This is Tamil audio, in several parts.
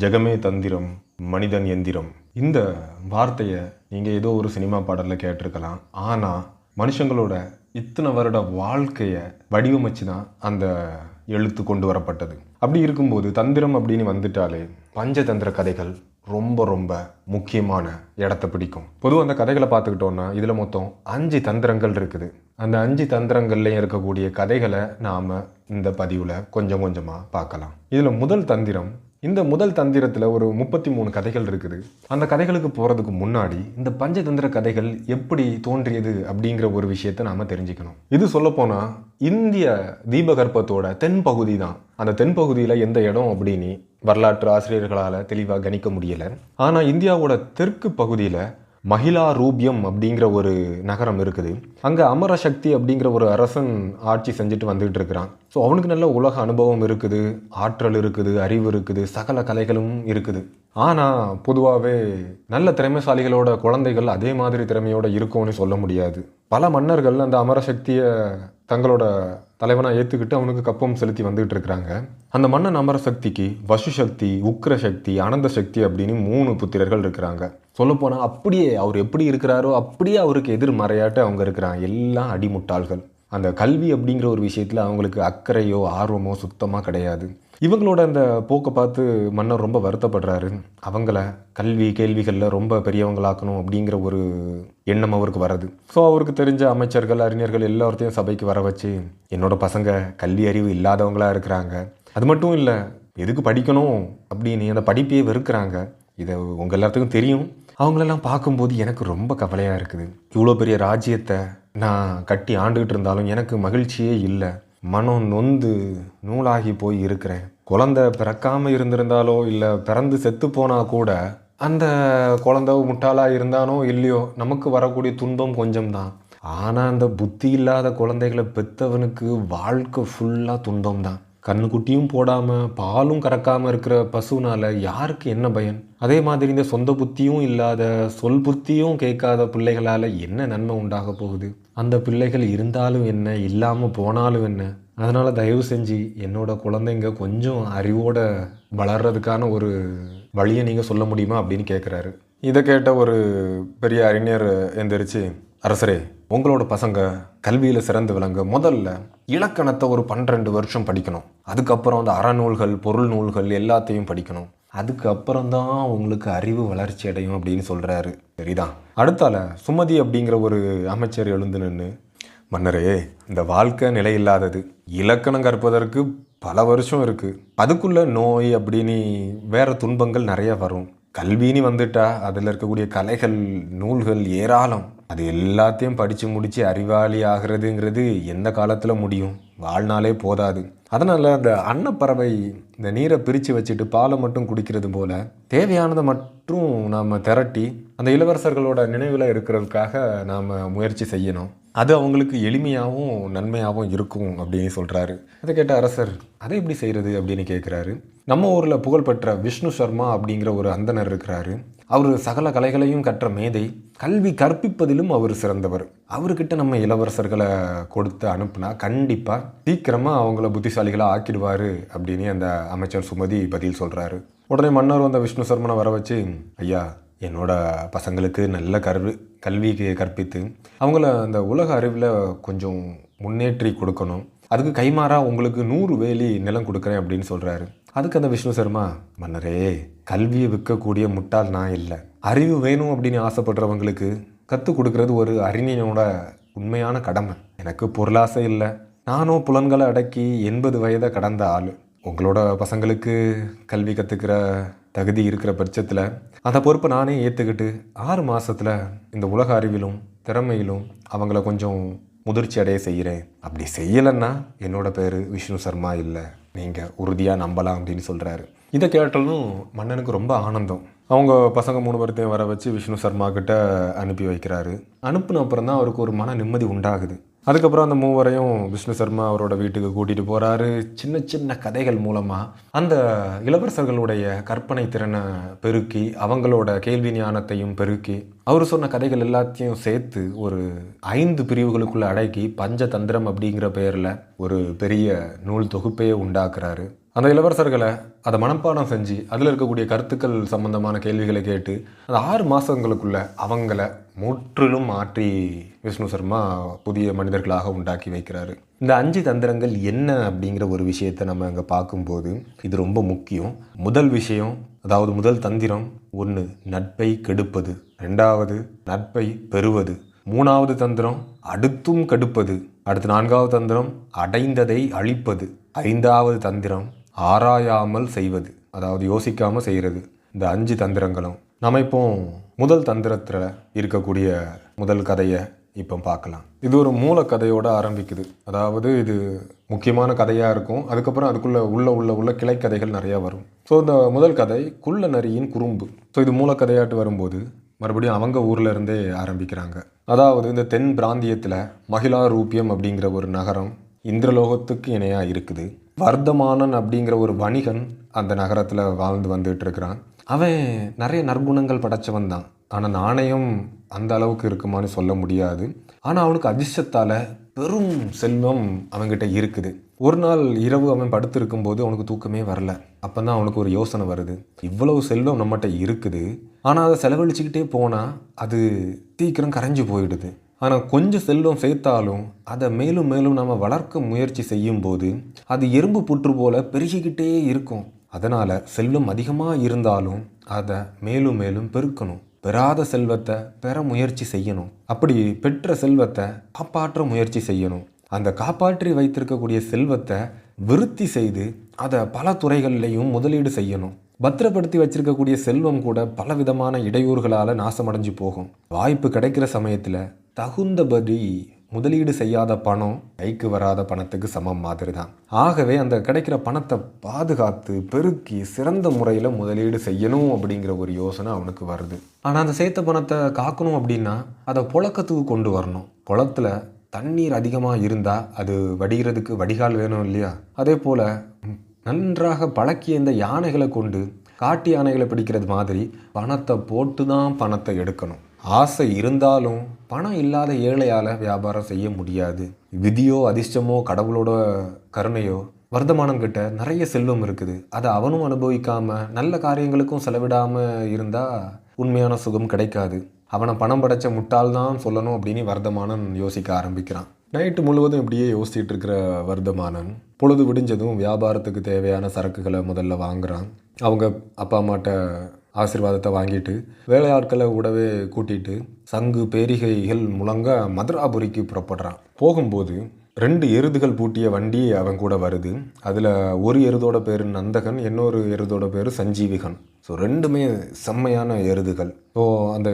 ஜெகமே தந்திரம், மனிதன் எந்திரம். இந்த வார்த்தையை நீங்கள் ஏதோ ஒரு சினிமா பாடலில் கேட்டிருக்கலாம். ஆனால் மனுஷங்களோட இத்தனை வருட வாழ்க்கையை வடிவமைச்சு தான் அந்த எழுத்து கொண்டு வரப்பட்டது. அப்படி இருக்கும்போது தந்திரம் அப்படின்னு வந்துட்டாலே பஞ்சதந்திர கதைகள் ரொம்ப ரொம்ப முக்கியமான இடத்த பிடிக்கும். பொதுவாக அந்த கதைகளை பார்த்துக்கிட்டோன்னா இதில் மொத்தம் 5 தந்திரங்கள் இருக்குது. அந்த 5 தந்திரங்கள்லையும் இருக்கக்கூடிய கதைகளை நாம் இந்த பதிவில் கொஞ்சம் கொஞ்சமாக பார்க்கலாம். இதில் முதல் தந்திரம், இந்த முதல் தந்திரத்தில் ஒரு 33 கதைகள் இருக்குது. அந்த கதைகளுக்கு போகிறதுக்கு முன்னாடி இந்த பஞ்சதந்திர கதைகள் எப்படி தோன்றியது அப்படிங்கிற ஒரு விஷயத்தை நாம் தெரிஞ்சுக்கணும். இது சொல்லப்போனால் இந்திய தீபகற்பத்தோட தென்பகுதி தான். அந்த தென்பகுதியில் எந்த இடம் அப்படின்னு வரலாற்று ஆசிரியர்களால் தெளிவாக கணிக்க முடியலை. ஆனால் இந்தியாவோட தெற்கு பகுதியில் மகிழா ரூபியம் அப்படிங்கிற ஒரு நகரம் இருக்குது. அங்கே அமரசக்தி அப்படிங்கிற ஒரு அரசன் ஆட்சி செஞ்சுட்டு வந்துகிட்டு இருக்கிறான். ஸோ அவனுக்கு நல்ல உலக அனுபவம் இருக்குது, ஆற்றல் இருக்குது, அறிவு இருக்குது, சகல கலைகளும் இருக்குது. ஆனால் பொதுவாகவே நல்ல திறமைசாலிகளோட குழந்தைகள் அதே மாதிரி திறமையோடு இருக்கும்னு சொல்ல முடியாது. பல மன்னர்கள் அந்த அமரசக்தியை தங்களோட தலைவனாக ஏற்றுக்கிட்டு அவனுக்கு கப்பம் செலுத்தி வந்துகிட்டு இருக்கிறாங்க. அந்த மன்னன் அமரசக்திக்கு வசுசக்தி, உக்ரசக்தி, அனந்த சக்தி அப்படின்னு 3 புத்திரர்கள் இருக்கிறாங்க. சொல்லப்போனால் அப்படியே அவர் எப்படி இருக்கிறாரோ அப்படியே அவருக்கு எதிர்மறையாட்டு அவங்க இருக்கிறாங்க. எல்லாம் அடிமுட்டாள்கள். அந்த கல்வி அப்படிங்கிற ஒரு விஷயத்தில் அவங்களுக்கு அக்கறையோ ஆர்வமோ சுத்தமாக கிடையாது. இவங்களோட அந்த போக்கை பார்த்து மன்னர் ரொம்ப வருத்தப்படுறாரு. அவங்கள கல்வி கேள்விகளில் ரொம்ப பெரியவங்களாக்கணும் அப்படிங்கிற ஒரு எண்ணம் அவருக்கு வருது. ஸோ அவருக்கு தெரிஞ்ச அமைச்சர்கள், அறிஞர்கள் எல்லாத்தையும் சபைக்கு வர வச்சு, என்னோட பசங்க கல்வி அறிவு இல்லாதவங்களா இருக்கிறாங்க, அது மட்டும் இல்லை எதுக்கு படிக்கணும் அப்படின்னு அந்த படிப்பையே வெறுக்கிறாங்க, இதை உங்கள் எல்லாத்துக்கும் தெரியும். அவங்களெல்லாம் பார்க்கும்போது எனக்கு ரொம்ப கவலையாக இருக்குது. இவ்வளோ பெரிய ராஜ்யத்தை நான் கட்டி ஆண்டுகிட்டு இருந்தாலும் எனக்கு மகிழ்ச்சியே இல்லை. மனம் நொந்து நூலாகி போய் இருக்கிறேன். குழந்தை பிறக்காமல் இருந்திருந்தாலோ இல்லை பிறந்து செத்து போனால் கூட அந்த குழந்தை முட்டாளாக இருந்தானோ இல்லையோ நமக்கு வரக்கூடிய துன்பம் கொஞ்சம்தான். ஆனால் அந்த புத்தி இல்லாத குழந்தைகளை பெற்றவனுக்கு வாழ்க்கை ஃபுல்லாக துன்பம் தான். கண்ணுக்குட்டியும் போடாமல் பாலும் கறக்காமல் இருக்கிற பசுனால யாருக்கு என்ன பயன்? அதே மாதிரி இந்த சொந்த புத்தியும் இல்லாத, சொல் புத்தியும் கேட்காத பிள்ளைகளால் என்ன நன்மை உண்டாக போகுது? அந்த பிள்ளைகள் இருந்தாலும் என்ன, இல்லாமல் போனாலும் என்ன? அதனால் தயவு செஞ்சு என்னோட குழந்தைங்க கொஞ்சம் அறிவோட வளர்றதுக்கான ஒரு வழியை நீங்கள் சொல்ல முடியுமா அப்படின்னு கேட்குறாரு. இதை கேட்ட ஒரு பெரிய அறிஞர் எந்திரிச்சு, அரசரே, உங்களோட பசங்க கல்வியில் சிறந்து விளங்க முதல்ல இலக்கணத்தை ஒரு 12 வருஷம் படிக்கணும். அதுக்கப்புறம் அந்த அறநூல்கள், பொருள் நூல்கள் எல்லாத்தையும் படிக்கணும். அதுக்கப்புறம் தான் உங்களுக்கு அறிவு வளர்ச்சி அடையும் அப்படின்னு சொல்கிறாரு. சரிதான். அடுத்தால சுமதி அப்படிங்கிற ஒரு அமைச்சர் எழுந்து நின்று, மன்னரே, இந்த வாழ்க்கை நிலை இல்லாதது. இலக்கணம் கற்பதற்கு பல வருஷம் இருக்குது. அதுக்குள்ளே நோய் அப்படின்னு வேறு துன்பங்கள் நிறைய வரும். கல்வின்னு வந்துட்டா அதில் இருக்கக்கூடிய கலைகள், நூல்கள் ஏராளம். அது எல்லாத்தையும் படித்து முடித்து அறிவாளி ஆகிறதுங்கிறது எந்த காலத்தில் முடியும்? வாழ்நாளே போதாது. அதனால் அந்த அன்னப்பறவை இந்த நீரை பிரித்து வச்சுட்டு பாலை மட்டும் குடிக்கிறது போல் தேவையானதை மட்டும் நாம் திரட்டி அந்த இளவரசர்களோட நினைவில் இருக்கிறதுக்காக நாம் முயற்சி செய்யணும். அது அவங்களுக்கு எளிமையாகவும் நன்மையாகவும் இருக்கும் அப்படின்னு சொல்கிறாரு. அதை கேட்ட அரசர், அதை எப்படி செய்கிறது அப்படின்னு கேட்குறாரு. நம்ம ஊரில் புகழ்பெற்ற விஷ்ணு சர்மா அப்படிங்கிற ஒரு அந்தனர் இருக்கிறாரு. அவர் சகல கலைகளையும் கற்ற மேதை, கல்வி கற்பிப்பதிலும் அவர் சிறந்தவர். அவர்கிட்ட நம்ம இளவரசர்களை கொடுத்து அனுப்புனா கண்டிப்பாக சீக்கிரமாக அவங்கள புத்திசாலிகளாக ஆக்கிடுவார் அப்படின்னு அந்த அமைச்சர் சுமதி பதில் சொல்கிறாரு. உடனே மன்னர் அந்த விஷ்ணு சர்மனை வர வச்சு, ஐயா, என்னோட பசங்களுக்கு நல்ல கல்விக்கு கற்பித்து அவங்கள அந்த உலக அறிவில் கொஞ்சம் முன்னேற்றி கொடுக்கணும். அதுக்கு கைமாறாக உங்களுக்கு 100 வேலி நிலம் கொடுக்குறேன் அப்படின்னு சொல்கிறாரு. அதுக்கு அந்த விஷ்ணு சர்மா, மன்னரே, கல்வியை விற்கக்கூடிய முட்டாள் நான் இல்லை. அறிவு வேணும் அப்படின்னு ஆசைப்படுறவங்களுக்கு கற்றுக் கொடுக்கறது ஒரு அறிஞனோட உண்மையான கடமை. எனக்கு பொருளாசை இல்லை. நானும் புலன்களை அடக்கி 80 வயதை கடந்த ஆள். உங்களோட பசங்களுக்கு கல்வி கற்றுக்கிற தகுதி இருக்கிற பட்சத்தில் அந்த பொறுப்பை நானே ஏற்றுக்கிட்டு 6 மாதத்தில் இந்த உலக அறிவிலும் திறமையிலும் அவங்கள கொஞ்சம் முதிர்ச்சி அடைய செய்கிறேன். அப்படி செய்யலைன்னா என்னோட பேர் விஷ்ணு சர்மா இல்லை, நீங்கள் உறுதியாக நம்பலாம் அப்படின்னு சொல்கிறாரு. இதை கேட்டாலும் மன்னனுக்கு ரொம்ப ஆனந்தம். அவங்க பசங்க 3 பேர்த்தையும் வர வச்சு விஷ்ணு சர்மா கிட்ட அனுப்பி வைக்கிறாரு. அனுப்பின அப்புறம் தான் அவருக்கு ஒரு மன நிம்மதி உண்டாகுது. அதுக்கப்புறம் அந்த 3 வரையும் விஷ்ணு சர்மா அவரோட வீட்டுக்கு கூட்டிகிட்டு போகிறாரு. சின்ன சின்ன கதைகள் மூலமாக அந்த இளவரசர்களுடைய கற்பனை திறனை பெருக்கி அவங்களோட கேள்வி ஞானத்தையும் பெருக்கி அவர் சொன்ன கதைகள் எல்லாத்தையும் சேர்த்து ஒரு 5 பிரிவுகளுக்குள்ளே அடக்கி பஞ்சதந்திரம் அப்படிங்கிற பெயரில் ஒரு பெரிய நூல் தொகுப்பையே உண்டாக்குறாரு. அந்த இளவரசர்களை அதை மனப்பாடம் செஞ்சு அதில் இருக்கக்கூடிய கருத்துக்கள் சம்பந்தமான கேள்விகளை கேட்டு அந்த 6 மாதங்களுக்குள்ள அவங்கள முற்றிலும் மாற்றி விஷ்ணு சர்மா புதிய மனிதர்களாக உண்டாக்கி வைக்கிறாரு. இந்த 5 தந்திரங்கள் என்ன அப்படிங்கிற ஒரு விஷயத்தை நம்ம அங்கே பார்க்கும்போது இது ரொம்ப முக்கியம். முதல் விஷயம், அதாவது முதல் தந்திரம் 1 நட்பை கெடுப்பது, 2வது நட்பை பெறுவது, 3வது தந்திரம் அடுத்தும் கெடுப்பது, அடுத்து 4வது தந்திரம் அடைந்ததை அழிப்பது, 5வது தந்திரம் ஆராயாமல் செய்வது, அதாவது யோசிக்காமல் செய்கிறது. இந்த 5 தந்திரங்களும் நம்ம இப்போ முதல் தந்திரத்தில் இருக்கக்கூடிய முதல் கதையை இப்போ பார்க்கலாம். இது ஒரு மூல கதையோடு ஆரம்பிக்குது. அதாவது இது முக்கியமான கதையாக இருக்கும். அதுக்கப்புறம் அதுக்குள்ளே உள்ள கிளைக்கதைகள் நிறையா வரும். ஸோ இந்த முதல் கதை குள்ள நரியின் குறும்பு. ஸோ இது மூலக்கதையாட்டு வரும்போது மறுபடியும் அவங்க ஊரில் இருந்தே ஆரம்பிக்கிறாங்க. அதாவது இந்த தென் பிராந்தியத்தில் மகிழா ரூபியம் அப்படிங்கிற ஒரு நகரம் இந்திரலோகத்துக்கு இணையாக இருக்குது. வர்தமானன் அப்படிங்கிற ஒரு வணிகன் அந்த நகரத்தில் வாழ்ந்து வந்துட்டு இருக்கிறான். அவன் நிறைய நற்குணங்கள் படைச்சவன் தான். ஆனால் நாணயம் அந்த அளவுக்கு இருக்குமான்னு சொல்ல முடியாது. ஆனால் அவனுக்கு அதிர்ஷ்டத்தால் பெரும் செல்வம் அவன்கிட்ட இருக்குது. ஒரு நாள் இரவு அவன் படுத்திருக்கும் போது அவனுக்கு தூக்கமே வரல. அப்போ தான் அவனுக்கு ஒரு யோசனை வருது. இவ்வளவு செல்வம் நம்மகிட்ட இருக்குது, ஆனால் அதை செலவழிச்சுக்கிட்டே போனால் அது சீக்கிரம் கரைஞ்சி போயிடுது. ஆனால் கொஞ்சம் செல்வம் சேர்த்தாலும் அதை மேலும் மேலும் நம்ம வளர்க்க முயற்சி செய்யும் போது அது எறும்பு புற்று போல பெருகிக்கிட்டே இருக்கும். அதனால் செல்வம் அதிகமாக இருந்தாலும் அதை மேலும் மேலும் பெருக்கணும். பெறாத செல்வத்தை பெற முயற்சி செய்யணும். அப்படி பெற்ற செல்வத்தை காப்பாற்ற முயற்சி செய்யணும். அந்த காப்பாற்றி வைத்திருக்கக்கூடிய செல்வத்தை விருத்தி செய்து அதை பல துறைகள்லையும் முதலீடு செய்யணும். பத்திரப்படுத்தி வச்சிருக்கக்கூடிய செல்வம் கூட பல விதமான இடையூறுகளால் நாசமடைஞ்சு போகும். வாய்ப்பு கிடைக்கிற சமயத்தில் தகுந்தபடி முதலீடு செய்யாத பணம் கைக்கு வராத பணத்துக்கு சமம் மாதிரி தான். ஆகவே அந்த கிடைக்கிற பணத்தை பாதுகாத்து பெருக்கி சிறந்த முறையில் முதலீடு செய்யணும் அப்படிங்கிற ஒரு யோசனை அவனுக்கு வருது. ஆனால் அந்த சேர்த்த பணத்தை காக்கணும் அப்படின்னா அதை புழக்கத்துக்கு கொண்டு வரணும். குளத்துல தண்ணீர் அதிகமாக இருந்தால் அது வடிகிறதுக்கு வடிகால் வேணும் இல்லையா? அதே போல் நன்றாக பழக்கிய இந்த யானைகளை கொண்டு காட்டு யானைகளை பிடிக்கிறது மாதிரி பணத்தை போட்டு தான் பணத்தை எடுக்கணும். ஆசை இருந்தாலும் பணம் இல்லாத ஏழையால் வியாபாரம் செய்ய முடியாது. விதியோ அதிர்ஷ்டமோ கடவுளோட கருணையோ வர்தமானன் கிட்ட நிறைய செல்வம் இருக்குது. அதை அவனும் அனுபவிக்காம நல்ல காரியங்களுக்கும் செலவிடாமல் இருந்தால் உண்மையான சுகம் கிடைக்காது. அவனை பணம் படைச்ச முட்டாள் தான் சொல்லணும் அப்படின்னு வர்தமானன் யோசிக்க ஆரம்பிக்கிறான். நைட்டு முழுவதும் இப்படியே யோசிச்சுட்டு இருக்கிற வர்தமானன் பொழுது விடிஞ்சதும் வியாபாரத்துக்கு தேவையான சரக்குகளை முதல்ல வாங்குறான். அவங்க அப்பா அம்மாட்ட ஆசீர்வாதத்தை வாங்கிட்டு வேலையாட்களை கூடவே கூட்டிகிட்டு சங்கு பேரிகைகள் முழங்க மதுராபுரிக்கு புறப்படுறான். போகும்போது 2 எருதுகள் பூட்டிய வண்டி அவன் கூட வருது. அதில் ஒரு எருதோட பேர் நந்தகன், இன்னொரு எருதோட பேர் சஞ்சீவிகன். ஸோ 2மே செம்மையான எருதுகள். ஸோ அந்த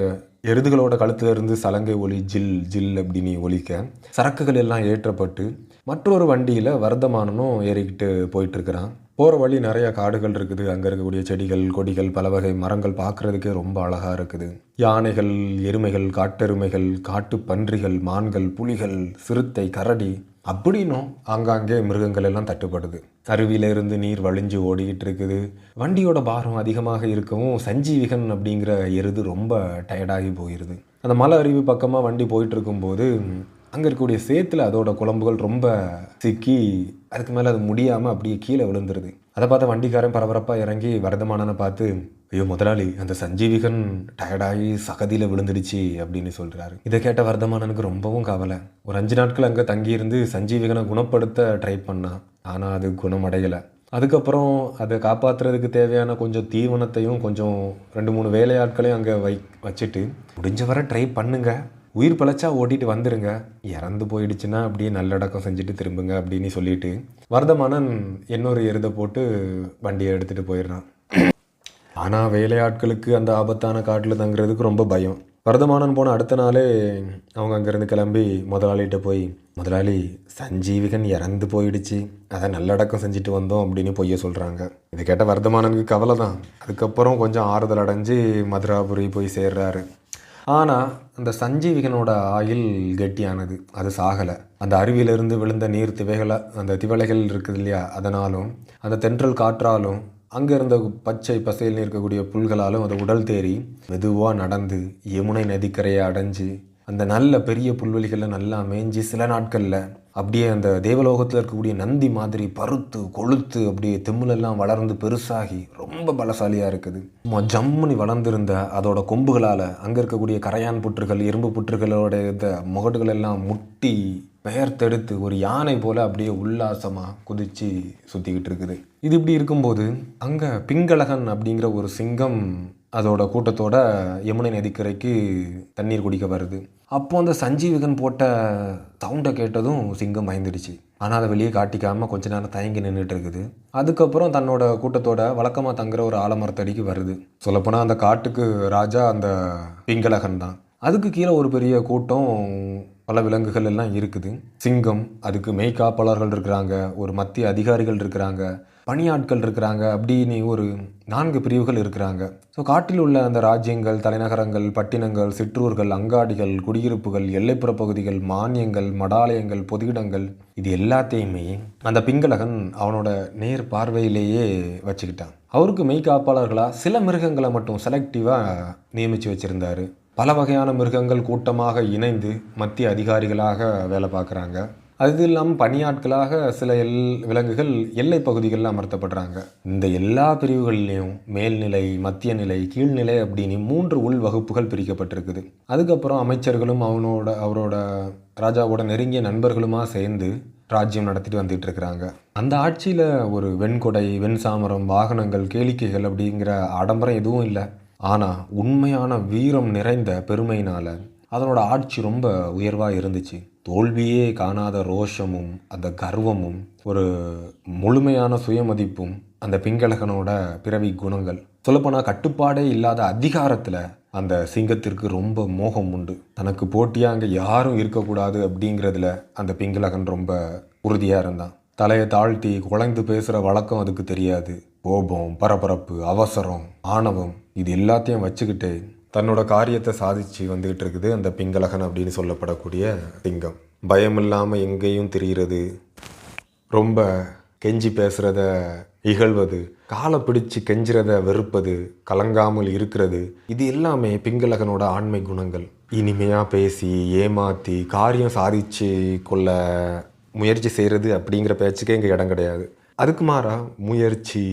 எருதுகளோட கழுத்திலிருந்து சலங்கை ஒலி ஜில் ஜில் அப்படின்னு ஒலிக்க சரக்குகள் எல்லாம் ஏற்றப்பட்டு மற்றொரு வண்டியில் வர்தமானனும் ஏறிக்கிட்டு போயிட்டுருக்கிறான். போகிற வழி நிறைய காடுகள் இருக்குது. அங்கே இருக்கக்கூடிய செடிகள் கொடிகள் பல வகை மரங்கள் பார்க்குறதுக்கே ரொம்ப அழகாக இருக்குது. யானைகள், எருமைகள், காட்டெருமைகள், காட்டு பன்றிகள், மான்கள், புலிகள், சிறுத்தை, கரடி அப்படின்னும் ஆங்காங்கே மிருகங்கள் எல்லாம் தட்டுப்படுது. அருவியிலிருந்து நீர் வழிஞ்சு ஓடிக்கிட்டு இருக்குது. வண்டியோட பாரம் அதிகமாக இருக்கவும் சஞ்சீவிகன் அப்படிங்கிற எருது ரொம்ப டயர்டாகி போயிடுது. அந்த மலை அருவி பக்கமாக வண்டி போயிட்டு இருக்கும்போது அங்கே இருக்கக்கூடிய சேத்துல அதோட குழம்புகள் ரொம்ப சிக்கி அதுக்கு மேலே அது முடியாமல் அப்படியே கீழே விழுந்துருது. அதை பார்த்த வண்டிக்காரன் பரபரப்பாக இறங்கி வர்தமானனை பார்த்து, ஐயோ முதலாளி, அந்த சஞ்சீவிகன் டயர்டாகி சகதியில் விழுந்துடுச்சு அப்படின்னு சொல்கிறாரு. இதை கேட்ட வர்தமானனுக்கு ரொம்பவும் கவலை. ஒரு 5 நாட்கள் அங்கே தங்கியிருந்து சஞ்சீவிகனை குணப்படுத்த ட்ரை பண்ணான். ஆனால் அது குணமடையலை. அதுக்கப்புறம் அதை காப்பாற்றுறதுக்கு தேவையான கொஞ்சம் தீவனத்தையும் கொஞ்சம் 2-3 வேலையாட்களையும் அங்கே வச்சுட்டு முடிஞ்ச வரை ட்ரை பண்ணுங்க, உயிர் பிழைச்சா ஓட்டிட்டு வந்துடுங்க, இறந்து போயிடுச்சுன்னா அப்படியே நல்லடக்கம் செஞ்சுட்டு திரும்புங்க அப்படின்னு சொல்லிட்டு வர்தமானன் இன்னொரு எருதை போட்டு வண்டியை எடுத்துகிட்டு போயிடுறான். ஆனால் வேலையாட்களுக்கு அந்த ஆபத்தான காட்டில் தங்குறதுக்கு ரொம்ப பயம். வர்தமானன் போன அடுத்த நாளே அவங்க அங்கேருந்து கிளம்பி முதலாளிகிட்ட போய், முதலாளி சஞ்சீவிகன் இறந்து போயிடுச்சு, அதை நல்லடக்கம் செஞ்சுட்டு வந்தோம் அப்படின்னு பொய்ய சொல்கிறாங்க. இதை கேட்ட வர்தமானனுக்கு கவலை தான். அதுக்கப்புறம் கொஞ்சம் ஆறுதல் அடைஞ்சு மதுராபுரி போய் சேர்றாரு. ஆனால் அந்த சஞ்சீவிகனோட ஆயில் கெட்டியானது, அது சாகலை. அந்த அருவியிலிருந்து விழுந்த நீர் அந்த திவலைகள் இருக்குது இல்லையா, அதனாலும் அந்த தென்றல் காற்றாலும் அங்கே இருந்த பச்சை பசையில் இருக்கக்கூடிய புல்களாலும் அது உடல் தேறி மெதுவாக நடந்து யமுனை நதிக்கரையை அடைஞ்சு அந்த நல்ல பெரிய புல்வெளிகளில் நல்லா மேய்ஞ்சி சில நாட்களில் அப்படியே அந்த தேவலோகத்தில் இருக்கக்கூடிய நந்தி மாதிரி பருத்து கொழுத்து அப்படியே தெம்முலெல்லாம் வளர்ந்து பெருசாகி ரொம்ப பலசாலியாக இருக்குது. ஜம்முனி வளர்ந்துருந்த அதோட கொம்புகளால் அங்கே இருக்கக்கூடிய கரையான் புற்றுகள் இரும்பு புற்றுகளோட இந்த முகடுகள் எல்லாம் முட்டி பெயர்த்தெடுத்து ஒரு யானை போல் அப்படியே உல்லாசமாக குதித்து சுற்றிக்கிட்டு இருக்குது. இது இப்படி இருக்கும்போது அங்கே பிங்களகன் அப்படிங்கிற ஒரு சிங்கம் அதோட கூட்டத்தோட யமுனை நதிக்கரைக்கு தண்ணீர் குடிக்க வருது. அப்போ அந்த சஞ்சீவிகன் போட்ட சவுண்டை கேட்டதும் சிங்கம் பயந்துடுச்சு. ஆனால் அதை வெளியே காட்டிக்காமல் கொஞ்ச நேரம் தயங்கி நின்றுட்டு இருக்குது. அதுக்கப்புறம் தன்னோட கூட்டத்தோட வழக்கமாக தங்குற ஒரு ஆலமரத்தடிக்கு வருது. சொல்லப்போனால் அந்த காட்டுக்கு ராஜா அந்த பிங்களகன் தான். அதுக்கு கீழே ஒரு பெரிய கூட்டம், பல விலங்குகள் எல்லாம் இருக்குது. சிங்கம், அதுக்கு மெய்காப்பாளர்கள் இருக்கிறாங்க, ஒரு மத்திய அதிகாரிகள் இருக்கிறாங்க, பணியாட்கள் இருக்கிறாங்க, அப்படின்னு ஒரு 4 பிரிவுகள் இருக்கிறாங்க. ஸோ காட்டில் உள்ள அந்த ராஜ்யங்கள், தலைநகரங்கள், பட்டினங்கள், சிற்றூர்கள், அங்காடிகள், குடியிருப்புகள், எல்லைப்புற பகுதிகள், மானியங்கள், மடாலயங்கள், பொதுவிடங்கள், இது எல்லாத்தையுமே அந்த பிங்களகன் அவனோட நேர் பார்வையிலேயே வச்சுக்கிட்டான். அவருக்கு மெய்காப்பாளர்களாக சில மிருகங்களை மட்டும் செலக்டிவாக நியமித்து வச்சுருந்தாரு. பல வகையான மிருகங்கள் கூட்டமாக இணைந்து மத்திய அதிகாரிகளாக வேலை பார்க்குறாங்க. அது இல்லாமல் பணியாட்களாக சில விலங்குகள் எல்லை பகுதிகளில் அமர்த்தப்படுறாங்க. இந்த எல்லா பிரிவுகள்லேயும் மேல்நிலை, மத்திய நிலை, கீழ்நிலை அப்படின்னு 3 உள் வகுப்புகள் பிரிக்கப்பட்டிருக்குது. அதுக்கப்புறம் அமைச்சர்களும் அவரோட ராஜாவோட நெருங்கிய நண்பர்களுமா சேர்ந்து ராஜ்யம் நடத்திட்டு வந்துட்டு இருக்கிறாங்க. அந்த ஆட்சியில் ஒரு வெண்கொடை, வெண்சாமரம், வாகனங்கள், கேளிக்கைகள் அப்படிங்கிற ஆடம்பரம் எதுவும் இல்லை. ஆனால் உண்மையான வீரம் நிறைந்த பெருமையினால் அதனோட ஆட்சி ரொம்ப உயர்வாக இருந்துச்சு. தோல்வியே காணாத ரோஷமும் அந்த கர்வமும் ஒரு முழுமையான சுயமதிப்பும் அந்த பிங்களகனோட பிறவி குணங்கள். சொல்லப்போனால் கட்டுப்பாடே இல்லாத அதிகாரத்தில் அந்த சிங்கத்திற்கு ரொம்ப மோகம் உண்டு. தனக்கு போட்டியாக அங்கே யாரும் இருக்கக்கூடாது அப்படிங்கிறதுல அந்த பிங்களகன் ரொம்ப உறுதியாக இருந்தான். தலையை தாழ்த்தி குலைந்து பேசுகிற வழக்கம் அதுக்கு தெரியாது. கோபம், பரபரப்பு, அவசரம், ஆணவம், இது எல்லாத்தையும் வச்சுக்கிட்டு தன்னோட காரியத்தை சாதிச்சு வந்துக்கிட்டு இருக்குது அந்த பிங்களகன் அப்படின்னு சொல்லப்படக்கூடிய சிங்கம். பயம் இல்லாமல் எங்கேயும் திரிகிறது, ரொம்ப கெஞ்சி பேசுகிறத இகழ்வது, காலை பிடிச்சு கெஞ்சுறத வெறுப்பது, கலங்காமல் இருக்கிறது, இது எல்லாமே பிங்களகனோட ஆண்மை குணங்கள். இனிமையாக பேசி ஏமாற்றி காரியம் சாதிச்சு கொள்ள முயற்சி செய்கிறது அப்படிங்கிற பேச்சுக்கே இங்கே இடம் கிடையாது. அதுக்கு மாறா முயற்சி,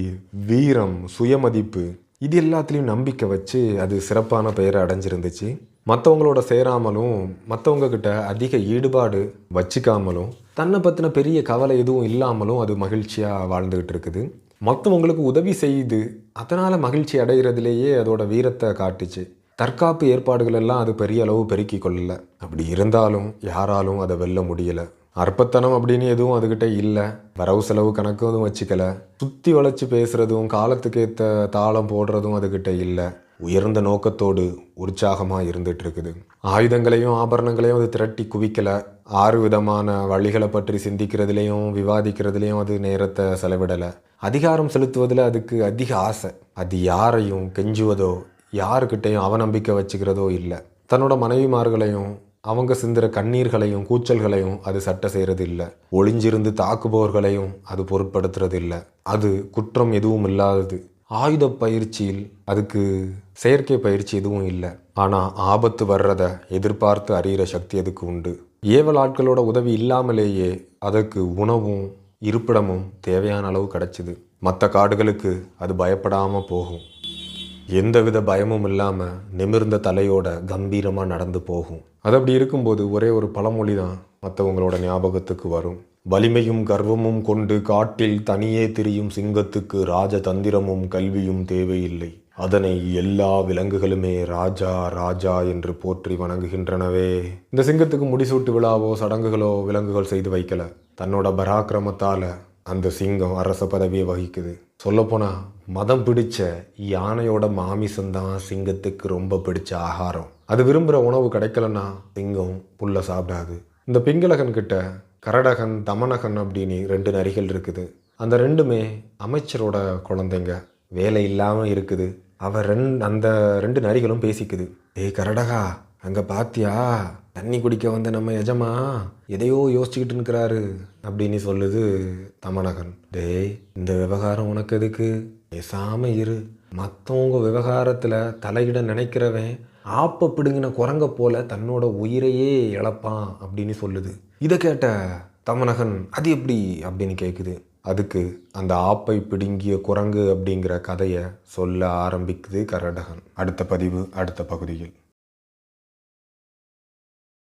வீரம், சுயமதிப்பு, இது எல்லாத்துலேயும் நம்பிக்கை வச்சு அது சிறப்பான பெயரை அடைஞ்சிருந்துச்சு. மற்றவங்களோட சேராமலும், மற்றவங்கக்கிட்ட அதிக ஈடுபாடு வச்சுக்காமலும், தன்னை பற்றின பெரிய கவலை எதுவும் இல்லாமலும் அது மகிழ்ச்சியாக வாழ்ந்துக்கிட்டு இருக்குது. மற்றவங்களுக்கு உதவி செய்து அதனால் மகிழ்ச்சி அடைகிறதுலேயே அதோட வீரத்தை காட்டுச்சு. தற்காப்பு ஏற்பாடுகள் எல்லாம் அது பெரிய அளவு பெருக்கி கொள்ளலை. அப்படி இருந்தாலும் யாராலும் அதை வெல்ல முடியலை. அற்பத்தனம் அப்படின்னு எதுவும் அதுக்கிட்ட இல்லை. வரவு செலவு கணக்கு எதுவும் வச்சுக்கல. சுற்றி வளைச்சி பேசுகிறதும் காலத்துக்கு ஏற்ற தாளம் போடுறதும் அதுக்கிட்ட இல்லை. உயர்ந்த நோக்கத்தோடு உற்சாகமாக இருந்துட்டு இருக்குது. ஆயுதங்களையும் ஆபரணங்களையும் அது திரட்டி குவிக்கலை. 6 விதமான வழிகளை பற்றி சிந்திக்கிறதுலையும் விவாதிக்கிறதுலையும் அது நேரத்தை செலவிடலை. அதிகாரம் செலுத்துவதில் அதுக்கு அதிக ஆசை. அது யாரையும் கெஞ்சுவதோ யாருக்கிட்டையும் அவநம்பிக்கை வச்சுக்கிறதோ இல்லை. தன்னோட மனைவிமார்களையும் அவங்க சிந்துற கண்ணீர்களையும் கூச்சல்களையும் அது சட்டை செய்கிறது இல்லை. ஒளிஞ்சிருந்து தாக்குபவர்களையும் அது பொருட்படுத்துறது இல்லை. அது குற்றம் எதுவும் இல்லாதது. ஆயுத பயிற்சியில் அதுக்கு செயற்கை பயிற்சி எதுவும் இல்லை. ஆனால் ஆபத்து வர்றதை எதிர்பார்த்து அறிகிற சக்தி அதுக்கு உண்டு. ஏவல் ஆட்களோட உதவி இல்லாமலேயே அதற்கு உணவும் இருப்பிடமும் தேவையான அளவு கிடச்சிது. மற்ற காடுகளுக்கு அது பயப்படாமல் போகும். எந்தவித பயமும் இல்லாமல் நிமிர்ந்த தலையோட கம்பீரமாக நடந்து போகும். அது அப்படி இருக்கும்போது ஒரே ஒரு பழமொழி தான் மற்றவங்களோட ஞாபகத்துக்கு வரும். வலிமையும் கர்வமும் கொண்டு காட்டில் தனியே திரியும் சிங்கத்துக்கு ராஜதந்திரமும் கல்வியும் தேவையில்லை. அதனை எல்லா விலங்குகளுமே ராஜா ராஜா என்று போற்றி வணங்குகின்றனவே. இந்த சிங்கத்துக்கு முடிசூட்டு விழாவோ சடங்குகளோ விலங்குகள் செய்து வைக்கல. தன்னோட பராக்கிரமத்தால் அந்த சிங்கம் அரச பதவியை வகிக்குது. சொல்லப்போனால் மதம் பிடிச்ச யானையோட மாமிசம்தான் சிங்கத்துக்கு ரொம்ப பிடிச்ச ஆகாரம். அது விரும்புகிற உணவு கிடைக்கலன்னா சிங்கம் புல்லை சாப்பிடாது. இந்த பிங்களகன் கிட்ட கரடகன், தமனகன் அப்படின்னு 2 நரிகள் இருக்குது. அந்த 2மே அமைச்சரோட குழந்தைங்க. வேலை இல்லாமல் இருக்குது. அந்த 2 நரிகளும் பேசிக்குது. ஏய் கரடகா, அங்கே பாத்தியா, தண்ணி குடிக்க வந்த நம்ம எஜமா எதையோ யோசிச்சுக்கிட்டு இருக்கிறாரு அப்படின்னு சொல்லுது தமனகன். டேய், இந்த விவகாரம் உனக்கு எதுக்கு? பேசாமல் இரு. மற்றவங்க விவகாரத்தில் தலையிட நினைக்கிறவன் ஆப்பை பிடுங்கின குரங்க போல தன்னோட உயிரையே இழப்பான் அப்படின்னு சொல்லுது. இதை கேட்ட தமனகன் அது எப்படி அப்படின்னு கேட்குது. அதுக்கு அந்த ஆப்பை பிடுங்கிய குரங்கு அப்படிங்கிற கதையை சொல்ல ஆரம்பிக்குது கரடகன். அடுத்த பதிவு அடுத்த பகுதியில்.